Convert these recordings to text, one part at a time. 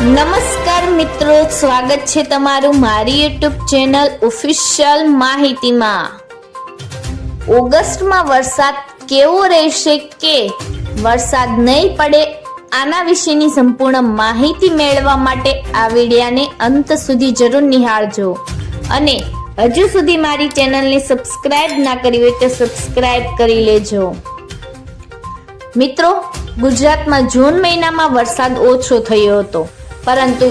નમસ્કાર મિત્રો, સ્વાગત છે તમારું મારી યુટ્યુબ ચેનલ ઓફિશિયલ માહિતીમાં। ઓગસ્ટમાં વરસાદ કેવો રહેશે કે વરસાદ નહીં પડે, આના વિશેની સંપૂર્ણ માહિતી મેળવવા માટે આ વિડિયોને અંત સુધી જરૂર નિહાળજો અને હજુ સુધી મારી ચેનલને સબસ્ક્રાઇબ ના કરી હોય તો સબસ્ક્રાઇબ કરી લેજો। મિત્રો, ગુજરાતમાં જૂન મહિનામાં વરસાદ ઓછો થયો હતો, પરંતુ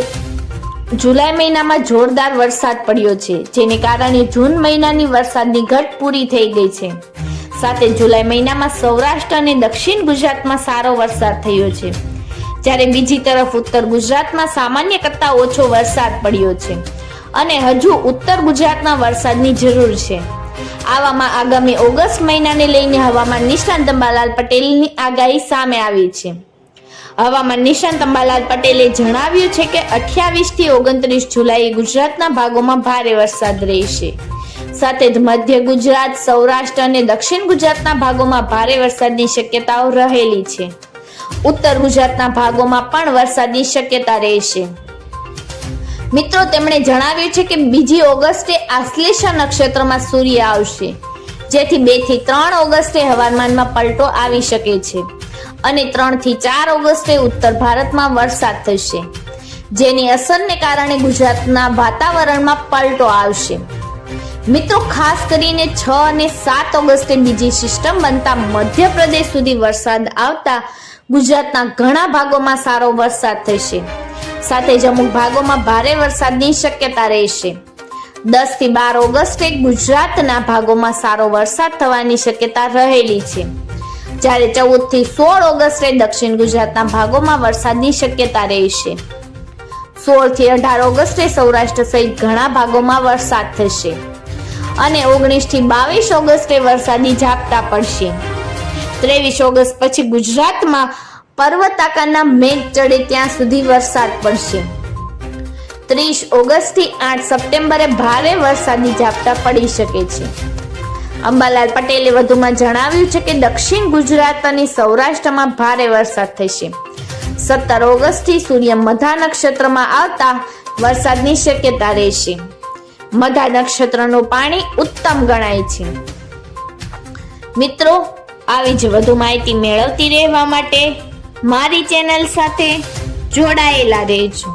જુલાઈ મહિનામાં જોરદાર વરસાદ પડ્યો છે, જેને કારણે જૂન મહિનાની વરસાદની ઘટ પૂરી થઈ ગઈ છે। સાથે જુલાઈ મહિનામાં સૌરાષ્ટ્ર અને દક્ષિણ ગુજરાતમાં સારો વરસાદ થયો છે, જ્યારે બીજી તરફ ઉત્તર ગુજરાતમાં સામાન્ય કરતાં ઓછો વરસાદ પડ્યો છે અને હજુ ઉત્તર ગુજરાતમાં વરસાદની જરૂર છે। આવામાં આગામી ઓગસ્ટ મહિનાને લઈને હવામાન નિષ્ણાત અંબાલાલ પટેલની આગાહી સામે આવી છે। હવામાન નિષ્ણાત અંબાલાલ પટેલે જણાવ્યું છે કે 28 થી 29 જુલાઈએ ગુજરાતના ભાગોમાં ભારે વરસાદ રહેશે। સાથે જ મધ્ય ગુજરાત, સૌરાષ્ટ્ર અને દક્ષિણ ગુજરાતના ભાગોમાં ભારે વરસાદની શક્યતાઓ રહેલી છે। ઉત્તર ગુજરાતના ભાગોમાં પણ વરસાદની શક્યતા રહેશે। મિત્રો, તેમણે જણાવ્યું છે કે 2 ઓગસ્ટે આશ્લેષા નક્ષત્રમાં સૂર્ય આવશે, જેથી 2 થી 3 ઓગસ્ટે હવામાનમાં પલટો આવી શકે છે અને 3 થી 4 ઓગસ્ટે ઉત્તર ભારતમાં વરસાદ થશે, જેની અસરને કારણે ગુજરાતના વાતાવરણમાં પલટો આવશે। મિત્રો, ખાસ કરીને 6 અને 7 ઓગસ્ટે બીજી સિસ્ટમ બનતા મધ્યપ્રદેશ સુધી વરસાદ આવતા ગુજરાતના ઘણા ભાગોમાં સારો વરસાદ થશે। સાથે જ અમુક ભાગોમાં ભારે વરસાદની શક્યતા રહેશે। 10 થી 12 ઓગસ્ટે ગુજરાતના ભાગોમાં સારો વરસાદ થવાની શક્યતા રહેલી છે, જ્યારે 14 થી 16 ઓગસ્ટે દક્ષિણ ગુજરાતના ભાગોમાં વરસાદની શક્યતા રહેશે। 16 થી 18 ઓગસ્ટે સૌરાષ્ટ્ર સહિત ઘણા ભાગોમાં વરસાદ થશે અને 19 થી 22 ઓગસ્ટે વરસાદી ઝાપટા પડશે। 23 ઓગસ્ટ પછી ગુજરાતમાં પર્વતાકારના મેઘ ચડે ત્યાં સુધી વરસાદ પડશે। 30 ઓગસ્ટ થી 8 સપ્ટેમ્બરે ભારે વરસાદી ઝાપટા પડી શકે છે। અંબાલાલ પટેલે વધુમાં જણાવ્યું છે કે દક્ષિણ ગુજરાત અને સૌરાષ્ટ્રમાં ભારે વરસાદ થશે। 17 ઓગસ્ટ થી સૂર્ય મધા નક્ષત્રમાં આવતા વરસાદની શક્યતા રહેશે। મધા નક્ષત્રનું પાણી ઉત્તમ ગણાય છે। મિત્રો, આવી જ વધુ માહિતી મેળવતી રહેવા માટે મારી ચેનલ સાથે જોડાયેલા રહેજો।